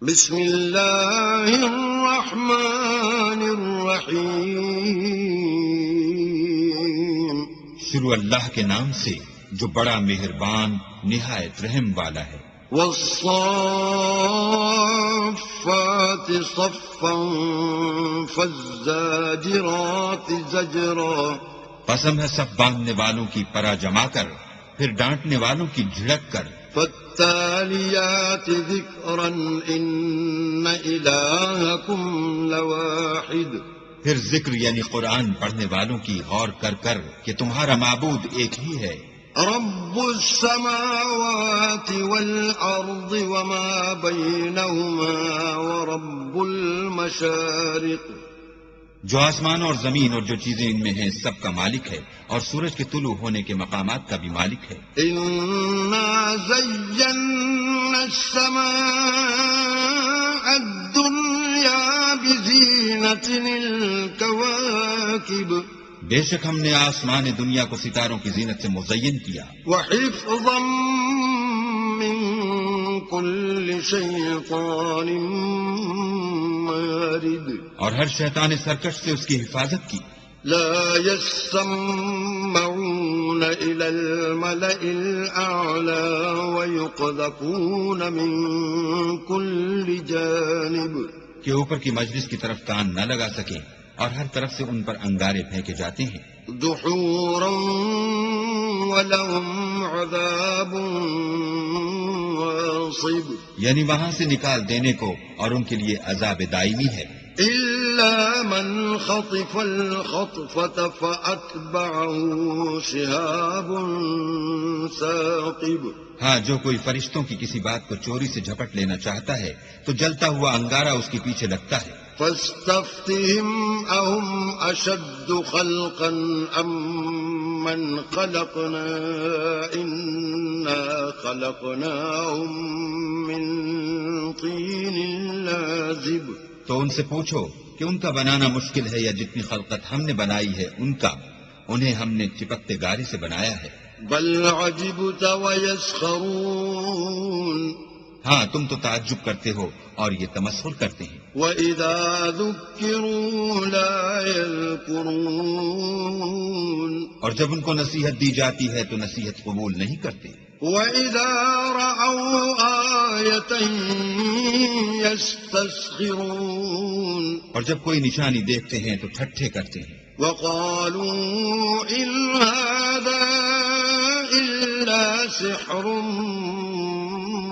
بسم اللہ الرحمن الرحیم شروع اللہ کے نام سے جو بڑا مہربان نہایت رحم والا ہے۔ والصافات صفا فالزاجرات زجرا قسم ہے سب باندھنے والوں کی پرا جما کر، پھر ڈانٹنے والوں کی جھڑک کر۔ فالتاليات ذكرا إن إلهكم لواحد پھر ذکر یعنی قرآن پڑھنے والوں کی غور کر کر کہ تمہارا معبود ایک ہی ہے۔ رب السماوات والأرض وما بينهما ورب المشارق جو آسمان اور زمین اور جو چیزیں ان میں ہیں سب کا مالک ہے، اور سورج کے طلوع ہونے کے مقامات کا بھی مالک ہے۔ إنا زينا السماء الدنيا بزينة الكواكب بے شک ہم نے آسمان دنیا کو ستاروں کی زینت سے مزین کیا، وحفظا من كل شيطان مارد اور ہر شیطان سرکش سے اس کی حفاظت کی۔ لا يسمعون إلى الملأ الأعلى ويقذفون من كل جانب کہ اوپر کی مجلس کی طرف کان نہ لگا سکیں اور ہر طرف سے ان پر انگارے پھینکے جاتے ہیں۔ دحورا ولهم عذاب واصب یعنی وہاں سے نکال دینے کو اور ان کے لیے عذاب دائمی ہے۔ إلا من خطف الخطفة فأتبعه شهاب ثاقب ہاں، جو کوئی فرشتوں کی کسی بات کو چوری سے جھپٹ لینا چاہتا ہے تو جلتا ہوا انگارہ اس کے پیچھے لگتا ہے۔ فاستفتهم أهم أشد خلقا أم من خلقنا إنا خلقناهم من طين لازب تو ان سے پوچھو کہ ان کا بنانا مشکل ہے یا جتنی خلقت ہم نے بنائی ہے ان کا، انہیں ہم نے چپکتے گارے سے بنایا ہے۔ بل عجبت ويسخرون ہاں، تم تو تعجب کرتے ہو اور یہ تمسخر کرتے ہیں۔ وإذا ذكروا لا يذكرون اور جب ان کو نصیحت دی جاتی ہے تو نصیحت قبول نہیں کرتے۔ وإذا رأوا آية يستسخرون اور جب کوئی نشانی دیکھتے ہیں تو ٹھٹھے کرتے ہیں۔ وقالوا إن هذا إلا سحر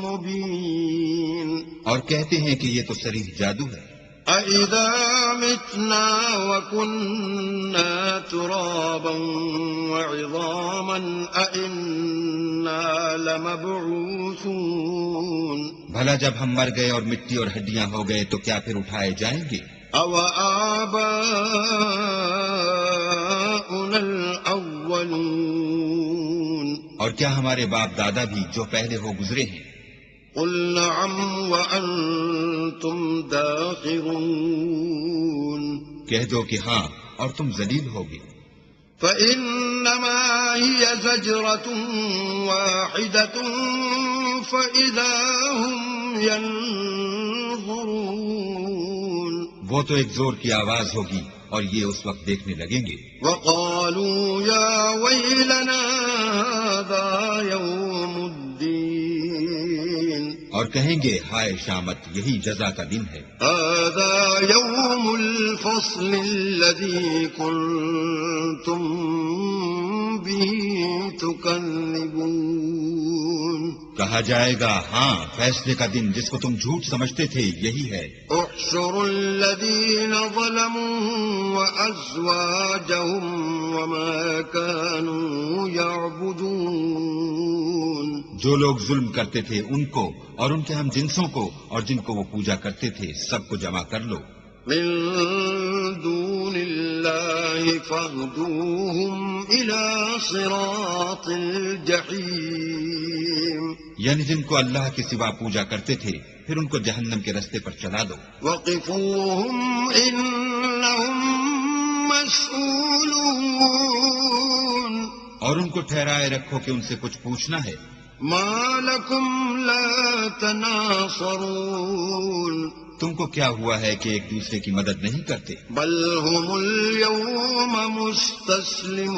مبين اور کہتے ہیں کہ یہ تو صریح جادو ہے۔ أَإِذَا مِتْنَا وَكُنَّا تُرَابًا وَعِظَامًا أَإِنَّا لَمَبْعُوثُونَ بھلا جب ہم مر گئے اور مٹی اور ہڈیاں ہو گئے تو کیا پھر اٹھائے جائیں گے؟ أَوَآبَاؤُنَا الْأَوَّلُونَ اور کیا ہمارے باپ دادا بھی جو پہلے ہو گزرے ہیں؟ قُلْ نَعَمْ وَأَنْتُمْ دَاخِرُونَ کہہ دو کہ ہاں اور تم ذلیل ہوگے۔ فَإِنَّمَا هِيَ زَجْرَةٌ وَاحِدَةٌ فَإِذَا هُمْ يَنظُرُونَ وہ تو ایک زور کی آواز ہوگی اور یہ اس وقت دیکھنے لگیں گے۔ وَقَالُوا يَا وَيْلَنَا هَذَا يَوْمُ الدِّينِ اور کہیں گے ہائے شامت، یہی جزا کا دن ہے۔ هَذَا يَوْمُ الْفَصْلِ الَّذِي كُنْتُمْ بِهِ تُكَذِّبُونَ کہا جائے گا ہاں، فیصلے کا دن جس کو تم جھوٹ سمجھتے تھے یہی ہے۔ احشروا الذين ظلموا وأزواجهم وما كانوا يعبدون جو لوگ ظلم کرتے تھے ان کو اور ان کے ہم جنسوں کو اور جن کو وہ پوجا کرتے تھے سب کو جمع کر لو۔ من دون الله فاهدوهم إلى صراط الجحيم یعنی جن کو اللہ کے سوا پوجا کرتے تھے پھر ان کو جہنم کے رستے پر چلا دو۔ وقفوهم إنهم مسؤولون اور ان کو ٹھہرائے رکھو کہ ان سے کچھ پوچھنا ہے۔ ما لكم لا تناصرون تم کو کیا ہوا ہے کہ ایک دوسرے کی مدد نہیں کرتے؟ بل هم اليوم مستسلمون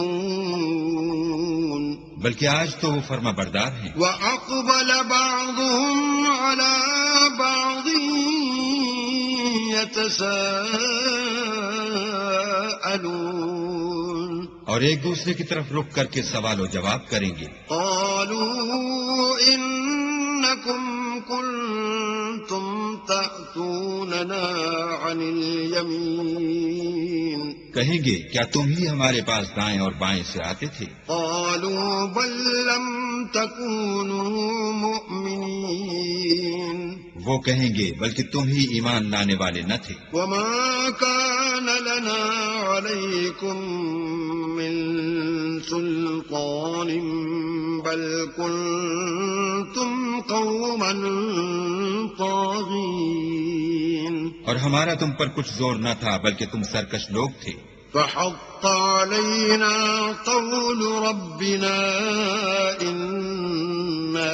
بلکہ آج تو وہ فرما بردار ہیں. وأقبل بعضهم على بعض يتساءلون اور ایک دوسرے کی طرف رک کر کے سوال و جواب کریں گے. قالوا إنكم كنتم تأتوننا عن اليمين کہیں گے کیا تم ہی ہمارے پاس دائیں اور بائیں سے آتے تھے؟ قالوا بل لم تكونوا مؤمنين وہ کہیں گے بلکہ تم ہی ایمان لانے والے نہ تھے. وما كان لنا عليكم من سلطان بل كنتم قوما طاغين اور ہمارا تم پر کچھ زور نہ تھا بلکہ تم سرکش لوگ تھے. فحق علينا قول ربنا إنا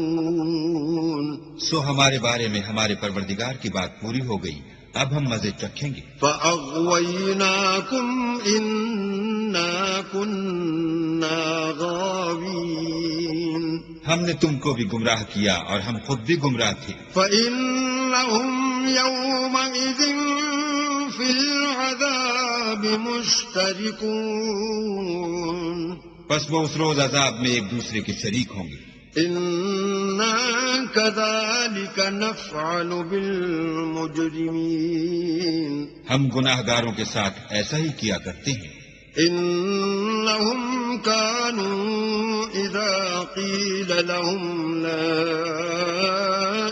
لذائقون سو ہمارے بارے میں ہمارے پروردگار کی بات پوری ہو گئی، اب ہم مزے چکھیں گے. فأغويناكم إنا كنا غاوين ہم نے تم کو بھی گمراہ کیا اور ہم خود بھی گمراہ تھے. فإنهم يومئذ في العذاب مشتركون پس وہ اس روز عذاب میں ایک دوسرے کے شریک ہوں گے. إنا كذلك نفعل بالمجرمين ہم گناہ گاروں کے ساتھ ایسا ہی کیا کرتے ہیں. إنهم كانوا إذا قيل لهم لا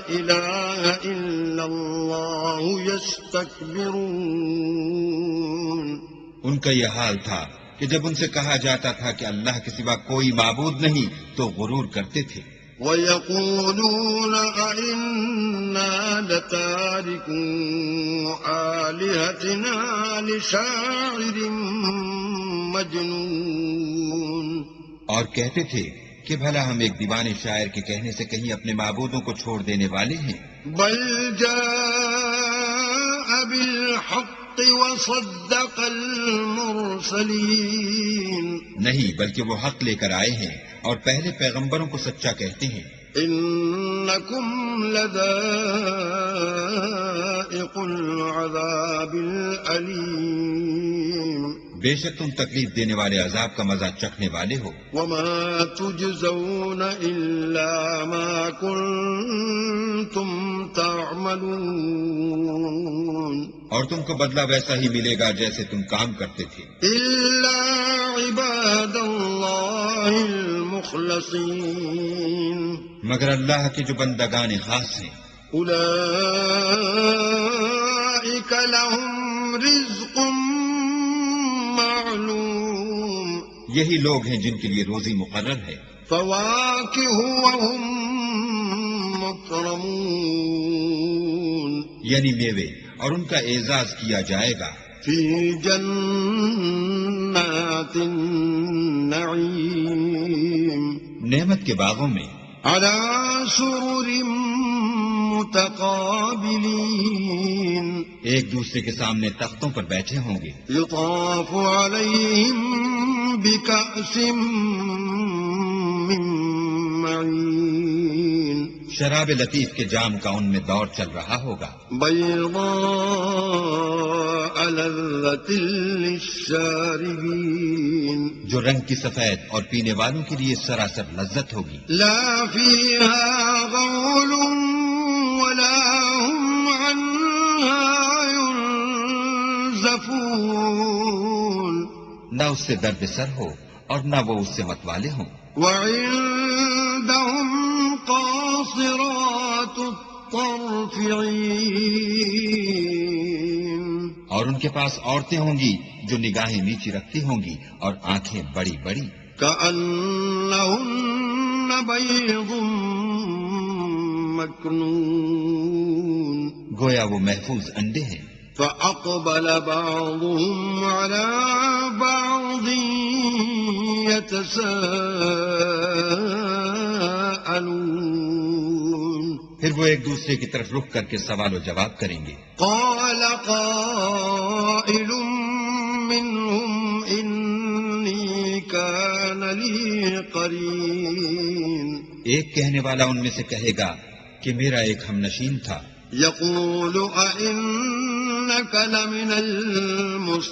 إله إلا الله يستكبرون ان کا یہ حال تھا کہ جب ان سے کہا جاتا تھا کہ اللہ کے سوا کوئی معبود نہیں تو غرور کرتے تھے. وَيَقُولُونَ أَإِنَّا لَتَارِكُو آلِهَتِنَا لِشَاعِرٍ مَجْنُونٍ اور کہتے تھے کہ بھلا ہم ایک دیوانے شاعر کے کہنے سے کہیں اپنے معبودوں کو چھوڑ دینے والے ہیں. بل جاء بالحق وصدق المرسلين نہیں بلکہ وہ حق لے کر آئے ہیں اور پہلے پیغمبروں کو سچا کہتے ہیں. إنكم لذائق العذاب الأليم بے شک تم تکلیف دینے والے عذاب کا مزہ چکھنے والے ہو. وما تجزون إلا ما كنتم تعملون اور تم کو بدلہ ویسا ہی ملے گا جیسے تم کام کرتے تھے. إلا عباد الله المخلصين مگر اللہ کے جو بندگان خاص ہیں أولئك لهم رزق معلوم یہی لوگ ہیں جن کے لیے روزی مقرر ہے. فواكه وهم مكرمون یعنی میوے اور ان کا اعزاز کیا جائے گا. في جنات النعيم نعمت کے باغوں میں على سرر متقابلين ایک دوسرے کے سامنے تختوں پر بیٹھے ہوں گے. يطاف عليهم بكأس من معين شراب لطیف کے جام کا ان میں دور چل رہا ہوگا. بيضاء لذة للشاربين جو رنگ کی سفید اور پینے والوں کے لیے سراسر لذت ہوگی. لا فيها غول ولا هم عنها ينزفون نہ اس سے درد سر ہو اور نہ وہ اس سے متوالے ہوں. وعندهم قاصرات الطرف عين اور ان کے پاس عورتیں ہوں گی جو نگاہیں نیچی رکھتی ہوں گی اور آنکھیں بڑی بڑی. كأنهن بيض مكنون گویا وہ محفوظ انڈے ہیں. فأقبل بعضهم على بعض يتساءلون پھر وہ ایک دوسرے کی طرف رخ کر کے سوال و جواب کریں گے. قال قائل منهم إني كان لي قرين ایک کہنے والا ان میں سے کہے گا کہ میرا ایک ہم نشین تھا. يقول أئنك لمن المصدقين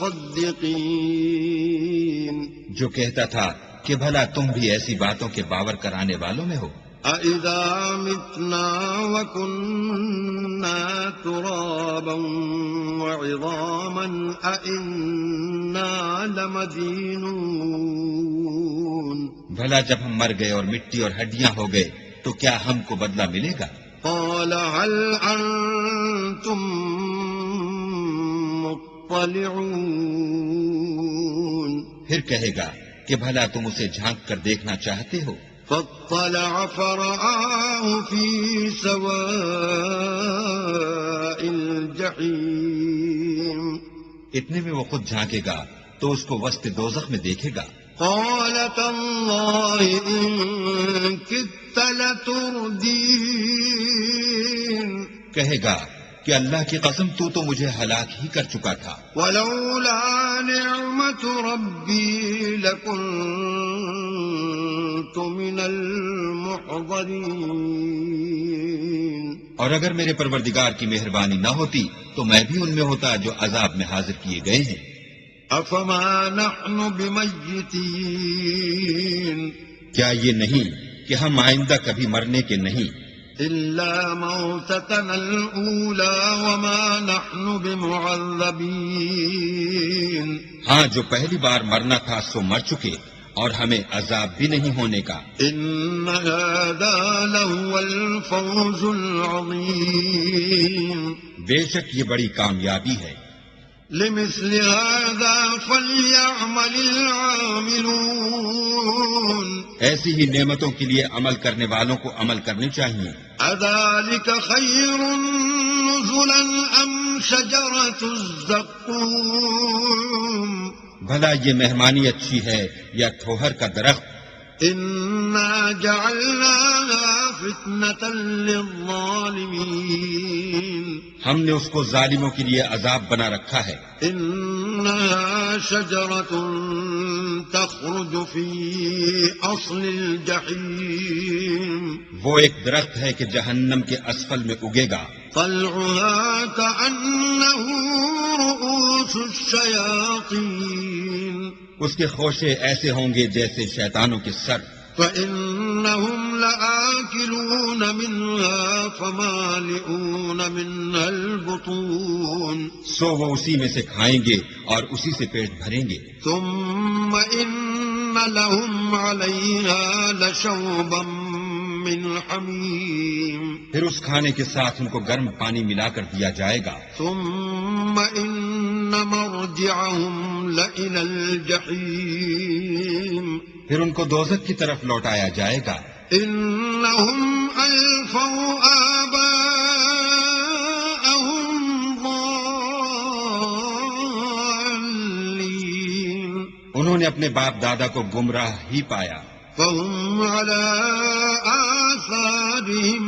جو کہتا تھا کہ بھلا تم بھی ایسی باتوں کے باور کرانے والوں میں ہو. أَإِذَا مِتْنَا وَكُنَّا تُرَابًا وَعِظَامًا أَإِنَّا لَمَدِينُونَ بھلا جب ہم مر گئے اور مٹی اور ہڈیاں ہو گئے تو کیا ہم کو بدلہ ملے گا؟ قَالَ هَلْ أَنْتُمْ مُطَّلِعُونَ پھر کہے گا کہ بھلا تم اسے جھانک کر دیکھنا چاہتے ہو؟ فاطلع فرآه في سواء الجحيم اتنے میں وہ خود جھانکے گا تو اس کو وسط دوزخ میں دیکھے گا. قال تالله إن كدت لتردين کہے گا کہ اللہ کی قسم تو مجھے ہلاک ہی کر چکا تھا. ولولا نعمة ربي لكنت من المحضرين اور اگر میرے پروردگار کی مہربانی نہ ہوتی تو میں بھی ان میں ہوتا جو عذاب میں حاضر کیے گئے ہیں. افما نحن بمیتین کیا یہ نہیں کہ ہم آئندہ کبھی مرنے کے نہیں؟ إلا موتتنا الأولى وما نحن بمعذبين ہاں جو پہلی بار مرنا تھا سو مر چکے اور ہمیں عذاب بھی نہیں ہونے کا. إن هذا لهو الفوز العظيم بے شک یہ بڑی کامیابی ہے. لمثل هذا فليعمل العاملون ایسی ہی نعمتوں کے لیے عمل کرنے والوں کو عمل کرنے چاہیے. أذلك خير نزلا أم شجرة الزقوم بھلا یہ مہمانی اچھی ہے یا تھوہر کا درخت؟ إنا جعلناها فتنة للظالمين ہم نے اس کو ظالموں کے لیے عذاب بنا رکھا ہے. إنها شجرة تخرج في أصل الجحيم وہ ایک درخت ہے کہ جہنم کے اسفل میں اگے گا. طلعها كأنه رؤوس الشياطين اس کے خوشے ایسے ہوں گے جیسے شیطانوں کے سر. فإنهم لآكلون منها فمالئون منها البطون سو وہ اسی میں سے کھائیں گے اور اسی سے پیٹ بھریں گے. ثم إن لهم عليها لشوبا من حميم پھر اس کھانے کے ساتھ ان کو گرم پانی ملا کر دیا جائے گا. ثم إن مرجعهم لإلى الجحيم پھر ان کو دوزخ کی طرف لوٹایا جائے گا. إنهم ألفوا آباءهم ضالين انہوں نے اپنے باپ دادا کو گمراہ ہی پایا. فهم على آثارهم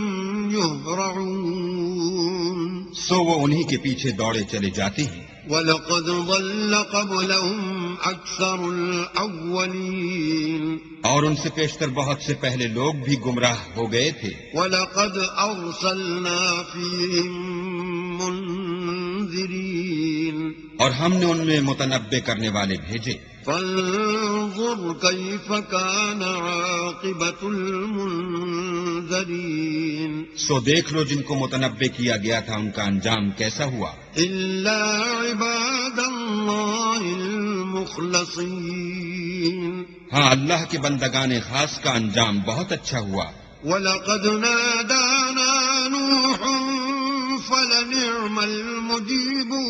يهرعون سو وہ انہی کے پیچھے دوڑے چلے جاتے ہیں. وَلَقَدْ ضَلَّ قَبْلَهُمْ أَكْثَرُ الْأَوَّلِينَ اور ان سے پیشتر بہت سے پہلے لوگ بھی گمراہ ہو گئے تھے. وَلَقَدْ أَرْسَلْنَا فِيهِمْ مُنذِرِينَ اور ہم نے ان میں متنبع کرنے والے بھیجے. فانظر كيف كان عاقبة المنذرين سو دیکھ لو جن کو متنبع کیا گیا تھا ان کا انجام کیسا ہوا. إلا عباد الله المخلصين ہاں اللہ کے بندگان خاص کا انجام بہت اچھا ہوا. وَلَقَدْ نَادَانَا نُوحٌ فَلَنِعْمَ الْمُجِيبُونَ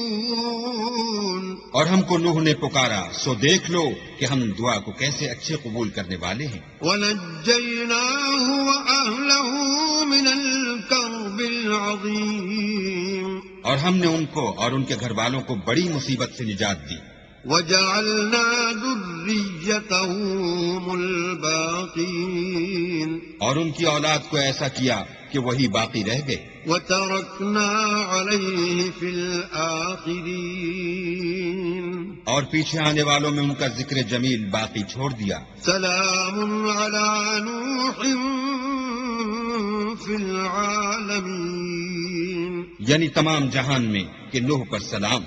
اور ہم کو نوح نے پکارا سو دیکھ لو کہ ہم دعا کو کیسے اچھے قبول کرنے والے ہیں. وَنَجَّيْنَاهُ وَأَهْلَهُ مِنَ الْكَرْبِ الْعَظِيمِ اور ہم نے ان کو اور ان کے گھر والوں کو بڑی مصیبت سے نجات دی. وجعلنا ذريته هم الباقين اور ان کی اولاد کو ایسا کیا کہ وہی باقی رہ گئے. وتركنا عليه في الآخرين اور پیچھے آنے والوں میں ان کا ذکر جمیل باقی چھوڑ دیا. سلام على نوح في العالمين یعنی تمام جہان میں کہ نوح پر سلام.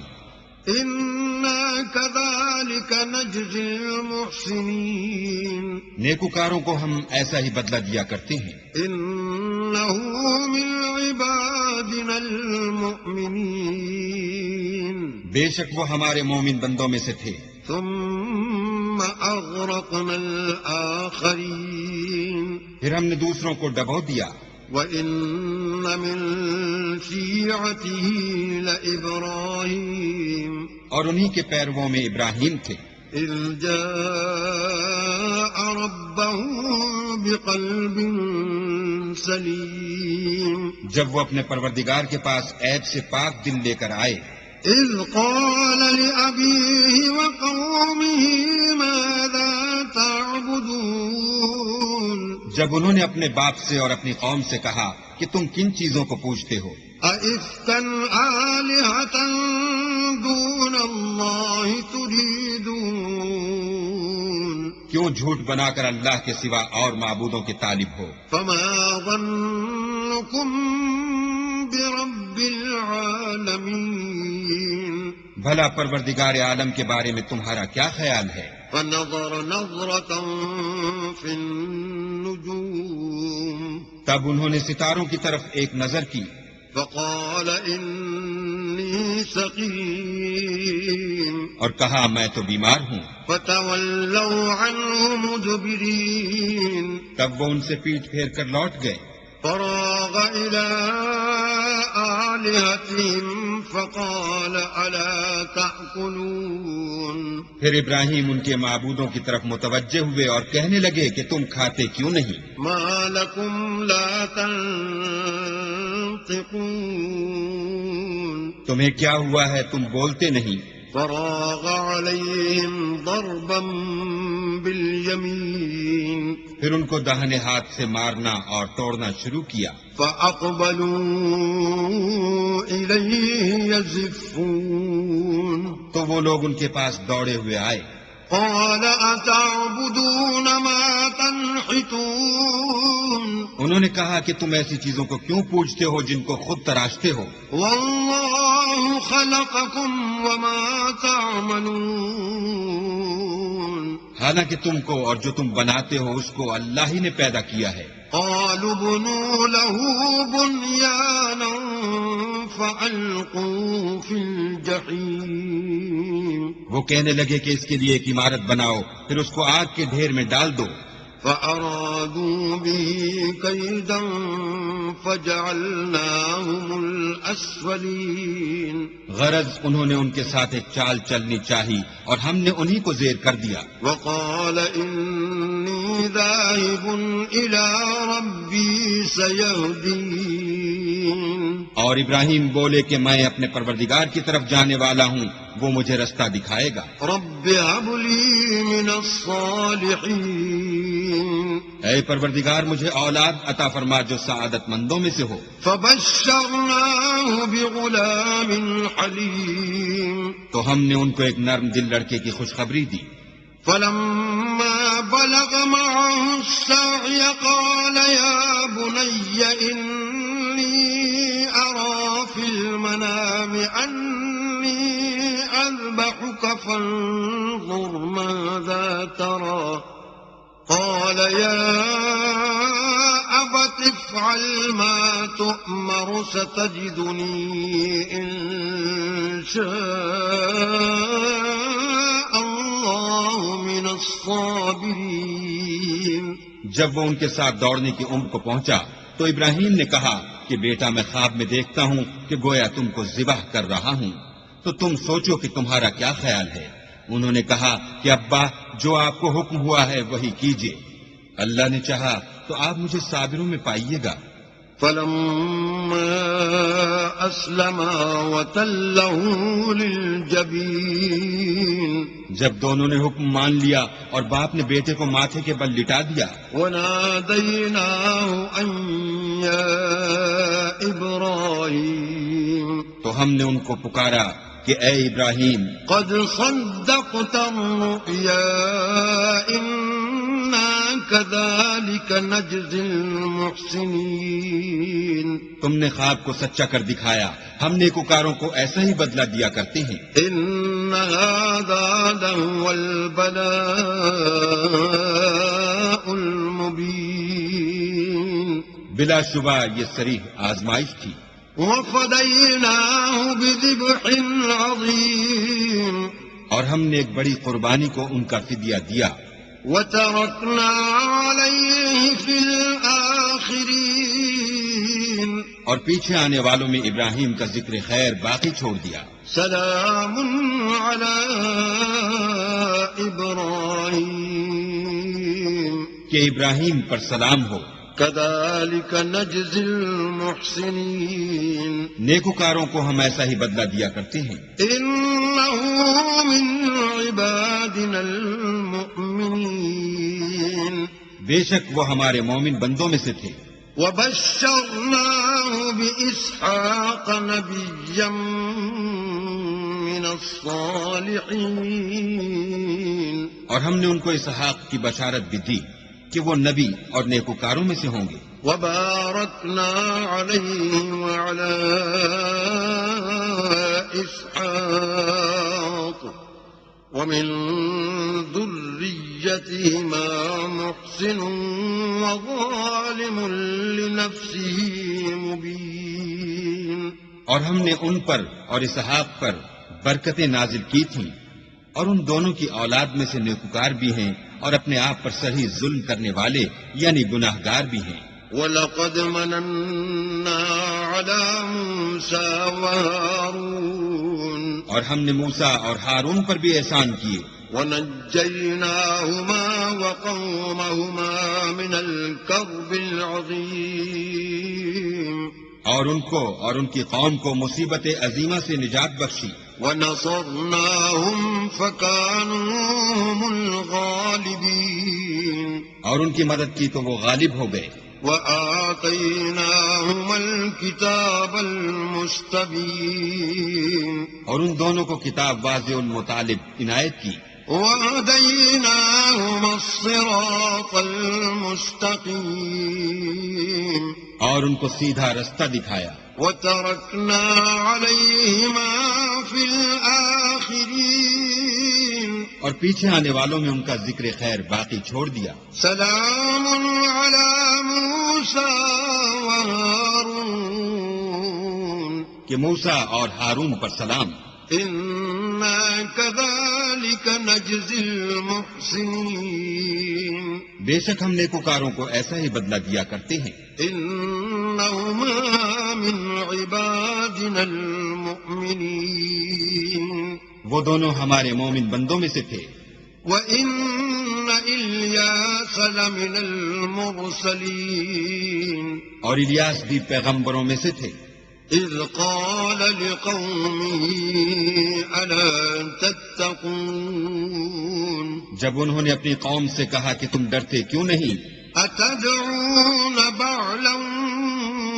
إنا كذلك نجزي المحسنين نیکوکاروں کو ہم ایسا ہی بدلہ دیا کرتے ہیں. إنه من عبادنا المؤمنين بے شک وہ ہمارے مومن بندوں میں سے تھے. ثم أغرقنا الآخرين پھر ہم نے دوسروں کو ڈبو دیا. وإن من شيعته لإبراهيم اور انہی کے پیرووں میں ابراہیم تھے. إذ جاء ربه بقلب سليم جب وہ اپنے پروردگار کے پاس عیب سے پاک دل لے کر آئے. إذ قال لأبيه وقومه ماذا تعبدون جب انہوں نے اپنے باپ سے اور اپنی قوم سے کہا کہ تم کن چیزوں کو پوجتے ہو؟ أئفكا آلهة دون الله تريدون کیوں جھوٹ بنا کر اللہ کے سوا اور معبودوں کے طالب ہو؟ فما ظنكم برب العالمين بھلا پروردگار عالم کے بارے میں تمہارا کیا خیال ہے؟ فنظر نظرة في النجوم تب انہوں نے ستاروں کی طرف ایک نظر کی. فقال إني سقيم اور کہا میں تو بیمار ہوں. فتولوا عنه مدبرين تب وہ ان سے پیٹھ پھیر کر لوٹ گئے. فراغ إلى آلهتهم فقال ألا تأكلون پھر ابراہیم ان کے معبودوں کی طرف متوجہ ہوئے اور کہنے لگے کہ تم کھاتے کیوں نہیں؟ ما لكم لا تنطقون تمہیں کیا ہوا ہے تم بولتے نہیں؟ فراغ عليهم ضربا باليمين پھر ان کو داہنے ہاتھ سے مارنا اور توڑنا شروع کیا. فأقبلوا إليه يزفون تو وہ لوگ ان کے پاس دوڑے ہوئے آئے. قال أتعبدون ما تنحتون انہوں نے کہا کہ تم ایسی چیزوں کو کیوں پوجتے ہو جن کو خود تراشتے ہو؟ والله خلقكم وما تعملون حالانکہ تم کو اور جو تم بناتے ہو اس کو اللہ ہی نے پیدا کیا ہے. قالوا بنوا له بنيانا فألقوا في الجحيم وہ کہنے لگے کہ اس کے لیے ایک عمارت بناؤ پھر اس کو آگ کے ڈھیر میں ڈال دو. فأرادوا به كيدا فجعلناهم الأسفلين غرض انہوں نے ان کے ساتھ ایک چال چلنی چاہی اور ہم نے انہی کو زیر کر دیا. وقال إني ذاهب إلى ربي سيهدين اور ابراہیم بولے کہ میں اپنے پروردگار کی طرف جانے والا ہوں، وہ مجھے رستہ دکھائے گا. رب هب لي من الصالحين اے پروردگار مجھے اولاد عطا فرما جو سعادت مندوں میں سے ہو. فبشرناه بغلام حليم تو ہم نے ان کو ایک نرم دل لڑکے کی خوشخبری دی. فلما بلغ معه السعي قال يا بني إني أرى في المنام أني أذبحك فانظر ماذا ترى قال يا أبت افعل ما تؤمر ستجدني إن شاء الله من الصابرين. جب وہ ان کے ساتھ دوڑنے کی عمر کو پہنچا تو ابراہیم نے کہا کہ بیٹا میں خواب میں دیکھتا ہوں کہ گویا تم کو ذبح کر رہا ہوں، تو تم سوچو کہ تمہارا کیا خیال ہے؟ انہوں نے کہا کہ ابا جو آپ کو حکم ہوا ہے وہی کیجیے، اللہ نے چاہا تو آپ مجھے صابروں میں پائیے گا. فلما أسلما وتله للجبين جب دونوں نے حکم مان لیا اور باپ نے بیٹے کو ماتھے کے بل لٹا دیا، وناديناه أن يا إبراهيم تو ہم نے ان کو پکارا کہ اے ابراہیم، قد صدقت الرؤيا إنا كذلك نجزي المحسنين تم نے خواب کو سچا کر دکھایا، ہم نیکوکاروں کو ایسا ہی بدلہ دیا کرتے ہیں۔ إن هذا لهو البلاء المبين بلا شبہ یہ صریح آزمائش تھی۔ وفديناه بذبح عظيم اور ہم نے ایک بڑی قربانی کو ان کا فدیہ دیا، وتركنا عليه في الآخرين اور پیچھے آنے والوں میں ابراہیم کا ذکر خیر باقی چھوڑ دیا۔ سلام على إبراهيم کہ ابراہیم پر سلام ہو، كذلك نجزي المحسنين نیکوکاروں کو ہم ایسا ہی بدلہ دیا کرتے ہیں۔ إنه من عبادنا المؤمنين بے شک وہ ہمارے مومن بندوں میں سے تھے۔ وبشرناه بإسحاق نبيا من الصالحين اور ہم نے ان کو اسحاق کی بشارت بھی دی کہ وہ نبی اور نیکوکاروں میں سے ہوں گے۔ وباركنا عليه وعلى إسحاق ومن ذريتهما محسن وظالم لنفسه مبين اور ہم نے ان پر اور اسحاق پر برکتیں نازل کی تھیں، اور ان دونوں کی اولاد میں سے نیکوکار بھی ہیں اور اپنے آپ پر صحیح ظلم کرنے والے یعنی گناہگار بھی ہیں۔ وَلَقَدْ مَنَنَّا عَلَى مُوسَى وَهَارُونَ اور ہم نے موسیٰ اور ہارون پر بھی احسان کیے، وَنَجَّيْنَاهُمَا وَقَوْمَهُمَا مِنَ الْكَرْبِ الْعَظِيمِ اور ان کو اور ان کی قوم کو مصیبت عظیمہ سے نجات بخشی، وَنَصَرْنَاهُمْ فَكَانُوا هُمُ الْغَالِبِينَ اور ان کی مدد کی تو وہ غالب ہو گئے۔ وَآتَيْنَاهُمَا الْكِتَابَ الْمُسْتَبِينَ اور ان دونوں کو کتاب واضح المطالب عنایت کی، وَهَدَيْنَاهُمَا الصِّرَاطَ الْمُسْتَقِيمَ اور ان کو سیدھا رستہ دکھایا۔ وَتَرَكْنَا عَلَيْهِمَا فِي الْآخِرِينَ اور پیچھے آنے والوں میں ان کا ذکر خیر باقی چھوڑ دیا۔ سلام علی موسیٰ وہارون کہ موسیٰ اور ہارون پر سلام۔ انا کذالک نجزی المحسنین بے شک ہم نیکوکاروں کو ایسا ہی بدلہ دیا کرتے ہیں۔ انہما من عبادنا المؤمنین وہ دونوں ہمارے مومن بندوں میں سے تھے۔ وَإِنَّ إِلْيَاسَ لَمِنَ الْمُرْسَلِينَ اور الیاس بھی پیغمبروں میں سے تھے۔ اذ قال لقومه ألا تتقون جب انہوں نے اپنی قوم سے کہا کہ تم ڈرتے کیوں نہیں؟ أتدعون بعلا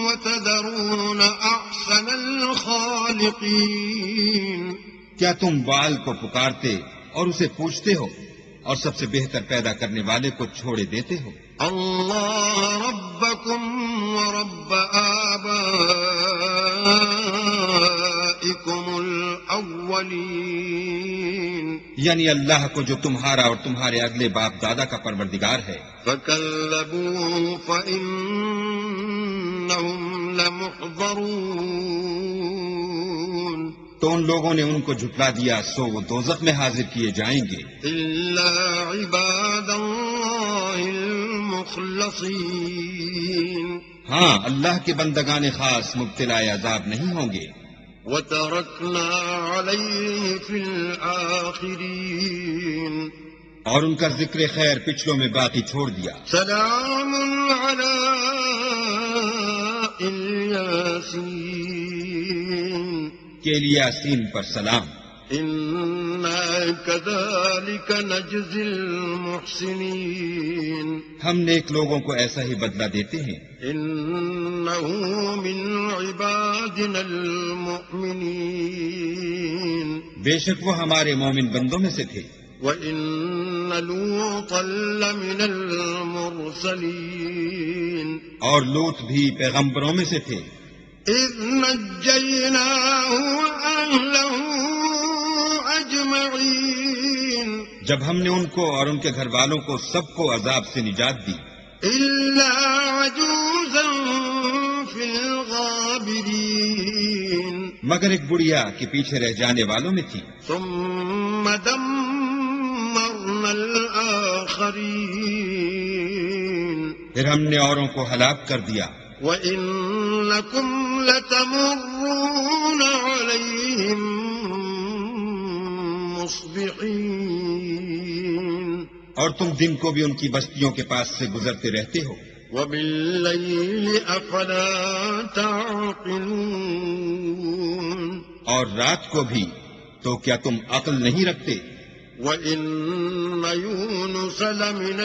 وتذرون أحسن الخالقين کیا تم بال کو پکارتے اور اسے پوچھتے ہو اور سب سے بہتر پیدا کرنے والے کو چھوڑے دیتے ہو؟ اللہ ربکم ورب آبائکم الاولین یعنی اللہ کو جو تمہارا اور تمہارے اگلے باپ دادا کا پروردگار ہے۔ فکذبوه فإنہم لمحضرون تو ان لوگوں نے ان کو جھٹلا دیا سو وہ دوزخ میں حاضر کیے جائیں گے، الا عباد اللہ المخلصین ہاں اللہ کے بندگان خاص مبتلا عذاب نہیں ہوں گے۔ وترکنا علیہ فی الآخرین اور ان کا ذکر خیر پچھلوں میں باقی چھوڑ دیا۔ سلام علی کہ الیاسین پر سلام، إنا كذلك نجزي المحسنين ہم نیک لوگوں کو ایسا ہی بدلہ دیتے ہیں۔ إنه من عبادنا المؤمنين بے شک وہ ہمارے مومن بندوں میں سے تھے، وإن لوطا لمن المرسلين اور لوط بھی پیغمبروں میں سے تھے، إذ نجيناه وأهله أجمعين جب ہم نے ان کو اور ان کے گھر والوں کو سب کو عذاب سے نجات دی، إلا عجوزا في الغابرين مگر ایک بڑھیا کہ پیچھے رہ جانے والوں میں تھی۔ ثم دمرنا الآخرين پھر ہم نے اوروں کو ہلاک کر دیا، وإنكم لتمرون عليهم مصبحين اور تم دن کو بھی ان کی بستیوں کے پاس سے گزرتے رہتے ہو، وبالليل أفلا تعقلون اور رات کو بھی، تو کیا تم عقل نہیں رکھتے؟ وإن يونس لمن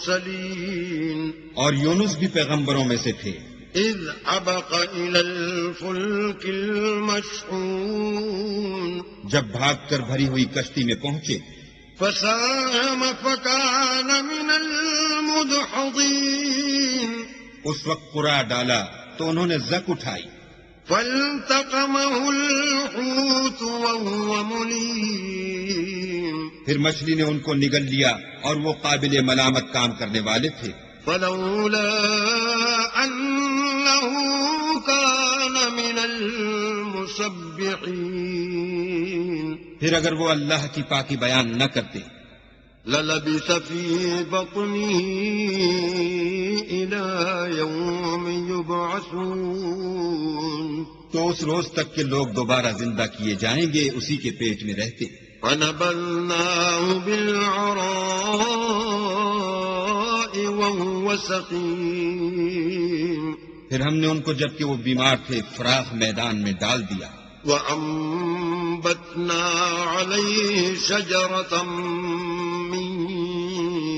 المرسلين اور یونس بھی پیغمبروں میں سے تھے، إذ أبق إلى الفلك المشحون جب بھاگ کر بھری ہوئی کشتی میں پہنچے فساهم فكان من المدحضين اس وقت قرع ڈالا تو انہوں نے زک اٹھائی، فالتقمه الحوت وهو مليم پھر مچھلی نے ان کو نگل لیا اور وہ قابل ملامت کام کرنے والے تھے، فلولا أنه كان من المسبحين پھر اگر وہ اللہ کی پاکی بیان نہ کرتے للبث في بطنه إلى يوم يبعثون تو اس روز تک کہ لوگ دوبارہ زندہ کیے جائیں گے اسی کے پیٹ میں رہتے۔ فنبذناه بالعراء وهو سقيم پھر ہم نے ان کو جبکہ وہ بیمار تھے فراخ میدان میں ڈال دیا، وأنبتنا عليه شجرة من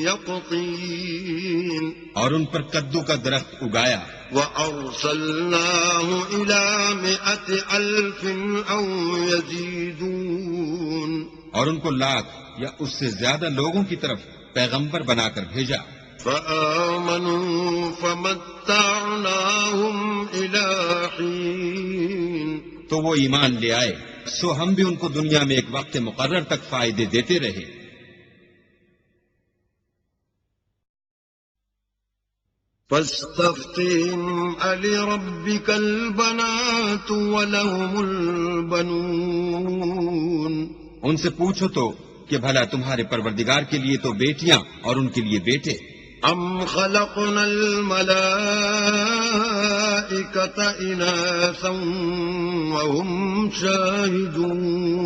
يقطين اور ان پر کدو کا درخت اگایا، وأرسلناه إلى 100,000 أو يزيدون اور ان کو لاکھ یا اس سے زیادہ لوگوں کی طرف پیغمبر بنا کر بھیجا، فآمنوا فمتعناهم إلى حين تو وہ ایمان لے آئے، سو ہم بھی ان کو دنیا میں ایک وقت مقرر تک فائدے دیتے رہے۔ فاستفتهم ألربك البنات ولهم البنون ان سے پوچھو تو کہ بھلا تمہارے پروردگار کے لیے تو بیٹیاں اور ان کے لیے بیٹے، أم خلقنا الملائكة إناثا وهم شاهدون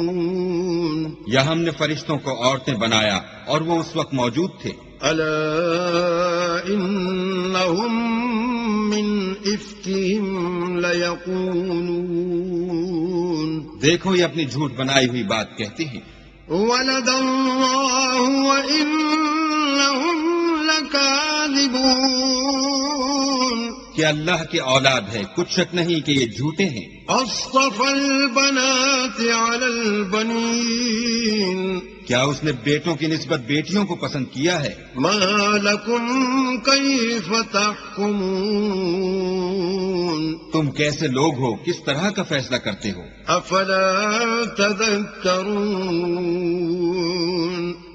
یا ہم نے فرشتوں کو عورتیں بنایا اور وہ اس وقت موجود تھے، ألا إنهم من إفكهم ليقولون دیکھو یہ اپنی جھوٹ بنائی ہوئی بات کہتے ہیں، ولد الله وإنهم لكاذبون کہ اللہ کی اولاد ہے، کچھ شک نہیں کہ یہ جھوٹے ہیں، أصطفى البنات على البنين کیا اس نے بیٹوں کی نسبت بیٹیوں کو پسند کیا ہے؟ ما لكم كيف تحكمون تم کیسے لوگ ہو، کس طرح کا فیصلہ کرتے ہو؟ أفلا تذكرون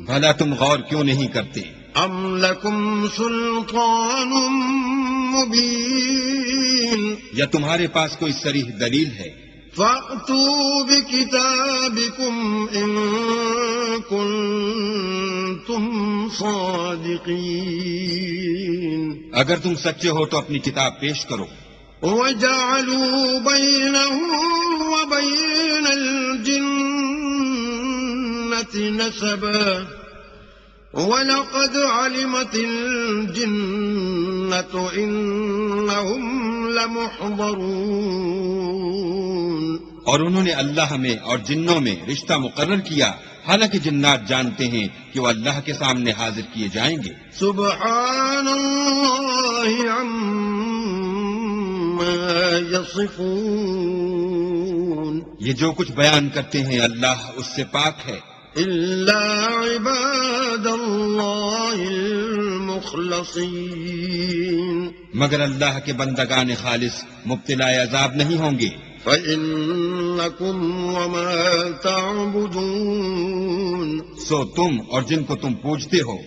بھلا تم غور کیوں نہیں کرتے؟ أم لكم سلطان مبين یا تمہارے پاس کوئی صریح دلیل ہے؟ فأتوا بكتابكم إن كنتم صادقين اگر تم سچے ہو تو اپنی کتاب پیش کرو، وجعلوا بينه وبين الجنة نسبا وَلَقَدْ عَلِمَتِ الْجِنَّةُ إِنَّهُمْ لَمُحْضَرُونَ اور انہوں نے اللہ میں اور جنوں میں رشتہ مقرر کیا، حالانکہ جنات جانتے ہیں کہ وہ اللہ کے سامنے حاضر کیے جائیں گے۔ سبحان اللہ عما یصفون، یہ جو کچھ بیان کرتے ہیں اللہ اس سے پاک ہے، الا عباد اللہ المخلصین، مگر اللہ کے بندگان خالص مبتلا عذاب نہیں ہوں گے۔ فإنکم وما تعبدون، سو تم اور جن کو تم پوجتے ہو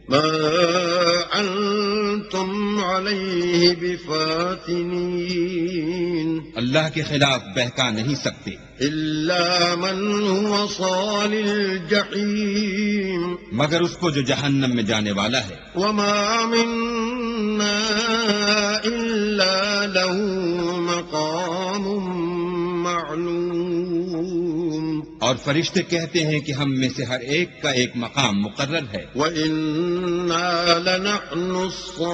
ما انتم علیہ بفاتنین، اللہ کے خلاف بہکا نہیں سکتے، الا من هو صال الجحیم، مگر اس کو جو جہنم میں جانے والا ہے۔ وما منا الا له مقام معلوم، اور فرشتے کہتے ہیں کہ ہم میں سے ہر ایک کا ایک مقام مقرر ہے، وَإِنَّا لَنَحْنُ الصَّافُّونَ،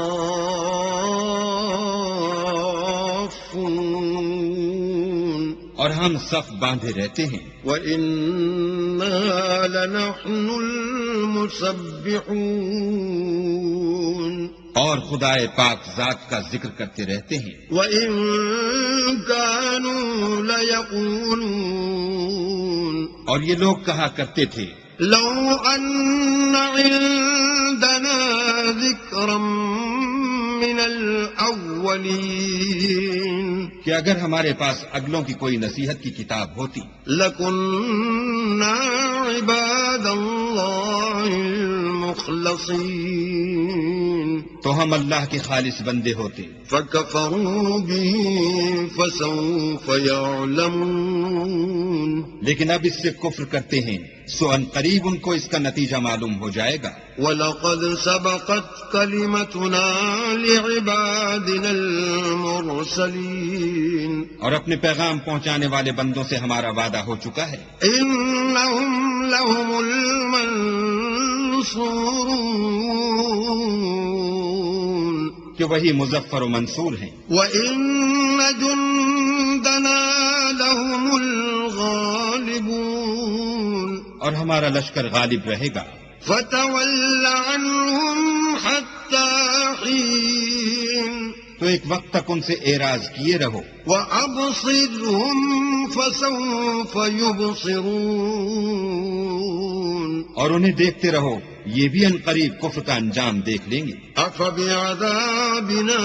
اور ہم صف باندھے رہتے ہیں، وَإِنَّا لَنَحْنُ الْمُسَبِّحُونَ، اور خدائے پاک ذات کا ذکر کرتے رہتے ہیں۔ وَإِن كَانُوا لَيَقُولُونَ، اور یہ لوگ کہا کرتے تھے لو أن عندنا ذكرا من الأولين، کہ اگر ہمارے پاس اگلوں کی کوئی نصیحت کی کتاب ہوتی لكنا عباد الله المخلصين، تو ہم اللہ کے خالص بندے ہوتے، فكفروا به فسوف يعلمون، لیکن اب اس سے کفر کرتے ہیں، سو ان قریب ان کو اس کا نتیجہ معلوم ہو جائے گا۔ وَلَقَدْ سَبَقَتْ كَلِمَتُنَا لِعِبَادِنَا الْمُرْسَلِينَ، اور اپنے پیغام پہنچانے والے بندوں سے ہمارا وعدہ ہو چکا ہے، إِنَّهُمْ لَهُمُ الْمَنصُورُونَ، کہ وہی مظفر و منصور ہیں، وَإِنَّ جُندَنَا لَهُمُ الْغَالِبُونَ، اور ہمارا لشکر غالب رہے گا۔ فَتَوَلَّ عَنْهُمْ حَتَّى حِينٍ، تو ایک وقت تک ان سے اعراض کیے رہو، وَأَبْصِرْهُمْ فَسَوْفَ يُبْصِرُونَ، اور انہیں دیکھتے رہو، یہ بھی ان قریب کفر کا انجام دیکھ لیں گے۔ أَفَبِعَذَابِنَا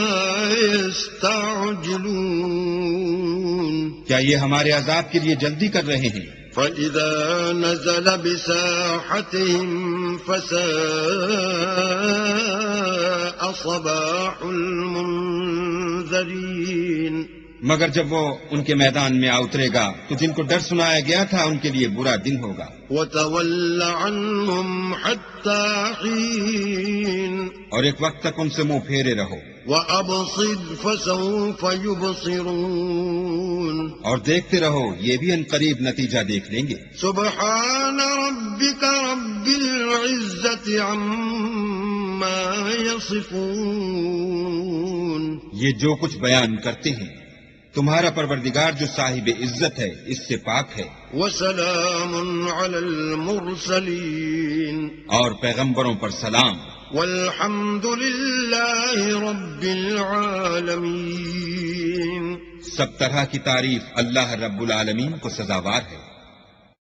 يَسْتَعْجِلُونَ، کیا یہ ہمارے عذاب کے لیے جلدی کر رہے ہیں؟ فَإِذَا نَزَلَ بِسَاحَتِهِمْ فَسَاءَ صَبَاحُ الْمُنذَرِينَ، مگر جب وہ ان کے میدان میں آ اترے گا تو جن کو ڈر سنایا گیا تھا ان کے لیے برا دن ہوگا۔ وَتَوَلَّ عَنْهُمْ حَتَّى حِينٍ، اور ایک وقت تک ان سے منہ پھیرے رہو، وَأَبْصِرْ فَسَوْفَ يُبْصِرُونَ، اور دیکھتے رہو، یہ بھی ان قریب نتیجہ دیکھ لیں گے۔ سبحان ربك رب العزة عما يصفون، یہ جو کچھ بیان کرتے ہیں، تمہارا پروردگار جو صاحب عزت ہے اس سے پاک ہے، وسلام على المرسلين، اور پیغمبروں پر سلام، والحمد لله رب العالمين، سب طرح کی تعریف اللہ رب العالمین کو سزاوار ہے۔